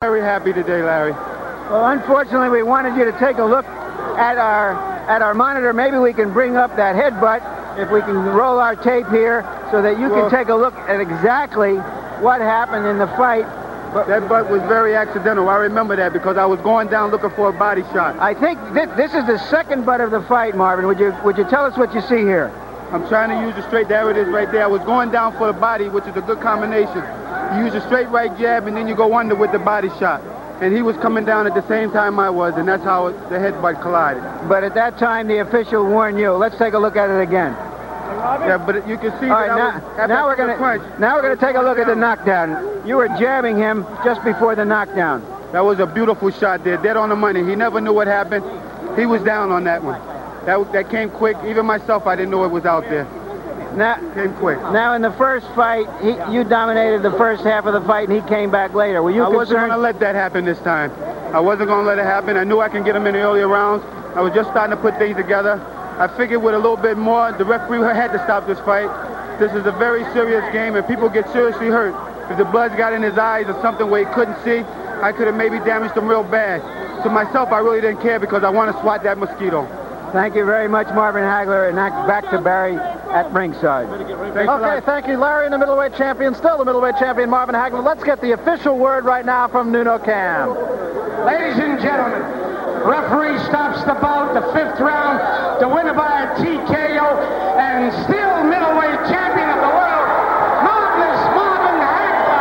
Very happy today, Larry. Well, unfortunately, we wanted you to take a look at our monitor. Maybe we can bring up that headbutt if we can roll our tape here so that you can take a look at exactly what happened in the fight. That butt was very accidental. I remember that because I was going down looking for a body shot. I think this is the second butt of the fight, Marvin. Would you tell us what you see here? I'm trying to use the straight. There it is right there. I was going down for the body, which is a good combination. You use a straight right jab, and then you go under with the body shot. And he was coming down at the same time I was, and that's how the headbutt collided. But at that time, the official warned you. Let's take a look at it again. Yeah, but you can see all right, now we're gonna take a look at the knockdown. You were jabbing him just before the knockdown. That was a beautiful shot there, dead on the money. He never knew what happened. He was down on that one. That came quick. Even myself, I didn't know it was out there. Now, came quick. Now, in the first fight, you dominated the first half of the fight, and he came back later. Were you concerned? I wasn't going to let that happen this time. I wasn't going to let it happen. I knew I can get him in the earlier rounds. I was just starting to put things together. I figured with a little bit more, the referee had to stop this fight. This is a very serious game, and people get seriously hurt. If the blood's got in his eyes or something where he couldn't see, I could have maybe damaged him real bad. To myself, I really didn't care because I want to swat that mosquito. Thank you very much, Marvin Hagler, and back to Barry at ringside. Okay, thank you, Larry, and the middleweight champion, still the middleweight champion, Marvin Hagler. Let's get the official word right now from Nuno Cam. Ladies and gentlemen, referee stops the bout, the 5th round, the winner by a TKO, and still middleweight champion of the world, marvelous Marvin Hagler.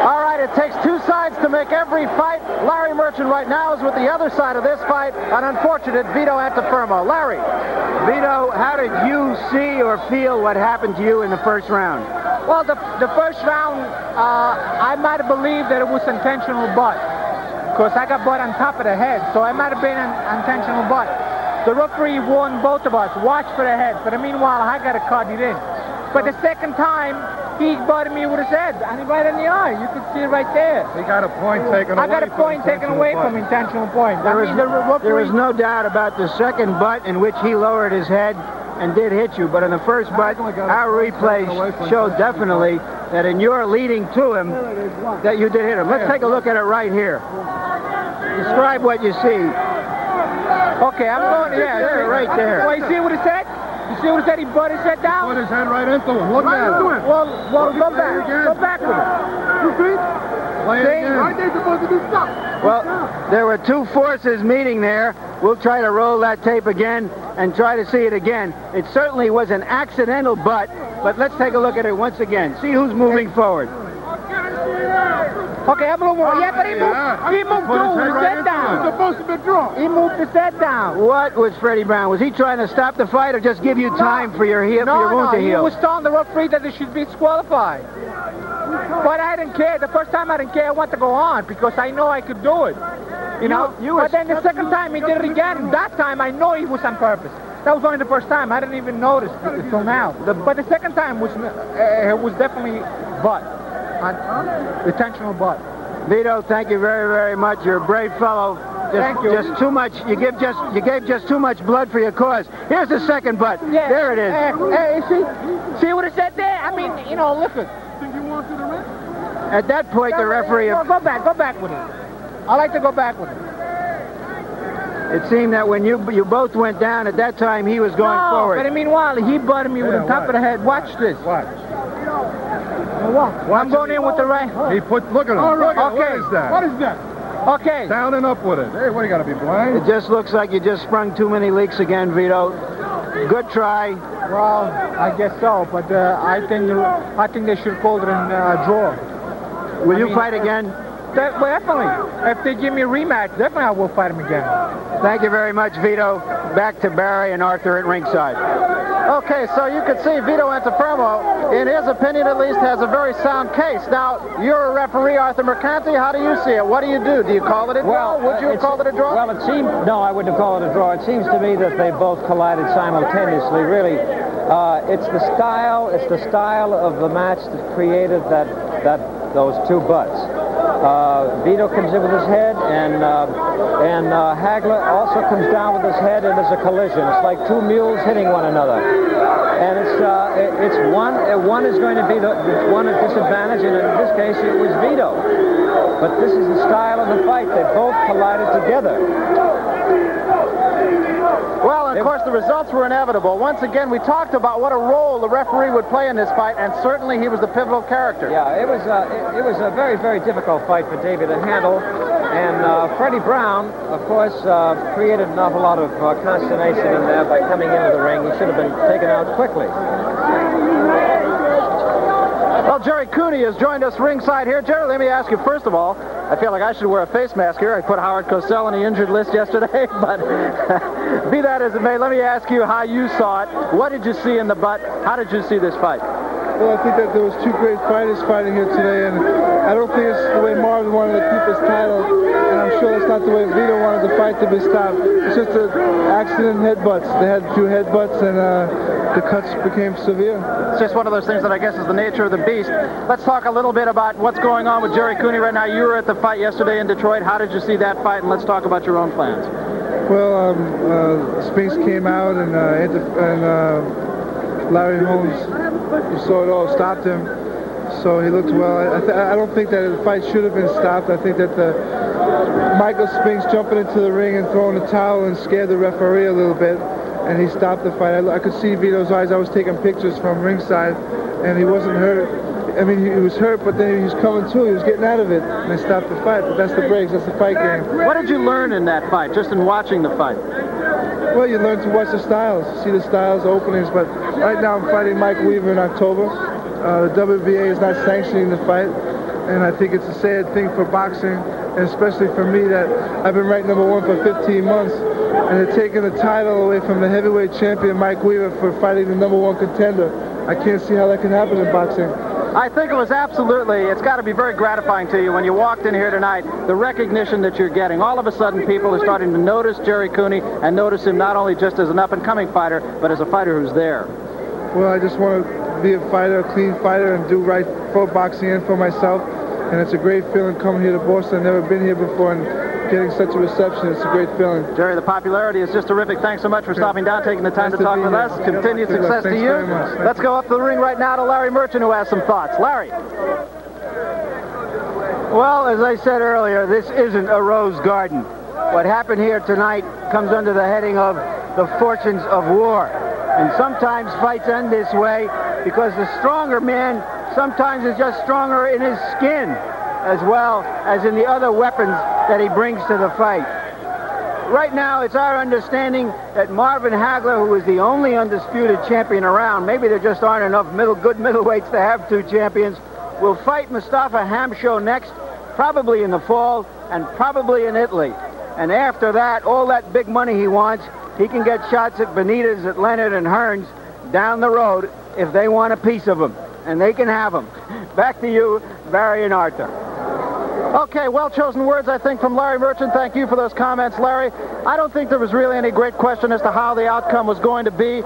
All right, it takes two sides to make every fight. Larry Merchant right now is with the other side of this fight, an unfortunate Vito Antuofermo. Larry. Vito, how did you see or feel what happened to you in the first round? Well, the first round, I might have believed that it was intentional butt. Because I got butt on top of the head, so it might have been an intentional butt. The referee warned both of us, watch for the head. But meanwhile, I got it cut it in. But the second time, he butted me with his head, and right in the eye. You could see it right there. He got a point taken away. I got a point taken away from intentional point. There was no doubt about the second butt in which he lowered his head and did hit you. But in the first butt, our replays showed definitely that in your leading to him, that you did hit him. Let's take a look at it right here. Describe what you see. Okay, I'm going there. Right there. Well, you see what he said? You see what he said? He butted his head down? Put his head right into him. Look at him. Well, go back. Go back with it. You see? Play it again. Aren't they supposed to be stopped? Well, there were two forces meeting there. We'll try to roll that tape again and try to see it again. It certainly was an accidental butt, but let's take a look at it once again. See who's moving forward. Okay, I'm a little more. Yeah, but he moved his head down. He's supposed to be drawn. He moved his head down. What was Freddie Brown? Was he trying to stop the fight or just give you time for your wound to heal? He was telling the referee that it should be disqualified. But I didn't care. The first time I didn't care. I wanted to go on because I know I could do it. You know? But then the second time he did it again. That time I know he was on purpose. That was only the first time. I didn't even notice it until now. But the second time was definitely butt. Intentional butt. Vito, thank you very, very much. You're a brave fellow. Thank you. Just too much. You gave just too much blood for your cause. Here's the second butt. Yeah. There it is. Hey, see what it said there? I mean, you know, look at. Think you want to the ring? At that point, the referee. Go back with it. I like to go back with it. It seemed that when you both went down, at that time he was going forward. But meanwhile, he butted me with the top of the head. Watch this. Watch. I'm going in with the right. Look at him. Okay. What is that? What is that? Okay. Down and up with it. Hey, what, you got to be blind? It just looks like you just sprung too many leaks again, Vito. Good try. Well, I guess so, but I think they should call it a draw. Will you fight again? Definitely. If they give me a rematch, definitely I will fight him again. Thank you very much, Vito. Back to Barry and Arthur at ringside. Okay, so you can see Vito Antuofermo, in his opinion at least, has a very sound case. Now, you're a referee, Arthur Mercanti. How do you see it? What do you do? Do you call it a draw? Would you have called it a draw? Well, it seemed, no, I wouldn't have called it a draw. It seems to me that they both collided simultaneously. Really, it's the style of the match that created those two butts. Vito comes in with his head, and Hagler also comes down with his head, and there's a collision. It's like two mules hitting one another. And it's one is going to be the one at disadvantage, and in this case it was Vito. But this is the style of the fight. They both collided together. Well, of course, the results were inevitable. Once again, we talked about what a role the referee would play in this fight, and certainly he was the pivotal character. Yeah, it was a very, very difficult fight for Davey to handle. And Freddie Brown, of course, created an awful lot of consternation in there by coming into the ring. He should have been taken out quickly. Well, Jerry Cooney has joined us ringside here. Jerry, let me ask you, first of all, I feel like I should wear a face mask here. I put Howard Cosell on the injured list yesterday, but be that as it may, let me ask you how you saw it. What did you see in the butt? How did you see this fight? Well, I think that there was two great fighters fighting here today, and I don't think it's the way Marvin wanted to keep his title, and I'm sure that's not the way Vito wanted the fight to be stopped. It's just an accident headbutts. They had two headbutts, and the cuts became severe. It's just one of those things that I guess is the nature of the beast. Let's talk a little bit about what's going on with Jerry Cooney right now. You were at the fight yesterday in Detroit. How did you see that fight, and let's talk about your own plans. Well, Spinks came out, and Larry Holmes, you saw it all, stopped him. So he looked well. I don't think that the fight should have been stopped. I think that Michael Spinks jumping into the ring and throwing the towel and scared the referee a little bit, and he stopped the fight. I could see Vito's eyes. I was taking pictures from ringside, and he wasn't hurt. I mean, he was hurt, but then he was coming to. He was getting out of it, and they stopped the fight. But that's the breaks. That's the fight game. What did you learn in that fight, just in watching the fight? Well, you learn to watch the styles, see the styles, the openings. But right now, I'm fighting Mike Weaver in October. The WBA is not sanctioning the fight, and I think it's a sad thing for boxing, and especially for me that I've been ranked #1 for 15 months, and they're taking the title away from the heavyweight champion Mike Weaver for fighting the #1 contender. I can't see how that can happen in boxing. I think it was absolutely, it's got to be very gratifying to you when you walked in here tonight, the recognition that you're getting. All of a sudden, people are starting to notice Jerry Cooney and notice him not only just as an up-and-coming fighter, but as a fighter who's there. Well, I just want to be a fighter, a clean fighter, and do right for boxing and for myself. And it's a great feeling coming here to Boston. I've never been here before, and getting such a reception, it's a great feeling. Jerry, the popularity is just terrific. Thanks so much for stopping down, taking the time to talk with us. Continued success to you. Let's go up to the ring right now to Larry Merchant, who has some thoughts. Larry. Well, as I said earlier, this isn't a rose garden. What happened here tonight comes under the heading of the fortunes of war. And sometimes fights end this way because the stronger man sometimes is just stronger in his skin as well as in the other weapons that he brings to the fight. Right now, it's our understanding that Marvin Hagler, who is the only undisputed champion around, maybe there just aren't enough good middleweights to have two champions, will fight Mustafa Hamsho next, probably in the fall, and probably in Italy. And after that, all that big money he wants, he can get shots at Benitez, at Leonard, and Hearns down the road if they want a piece of him. And they can have him. Back to you, Barry and Arthur. Okay, well-chosen words, I think, from Larry Merchant. Thank you for those comments, Larry. I don't think there was really any great question as to how the outcome was going to be.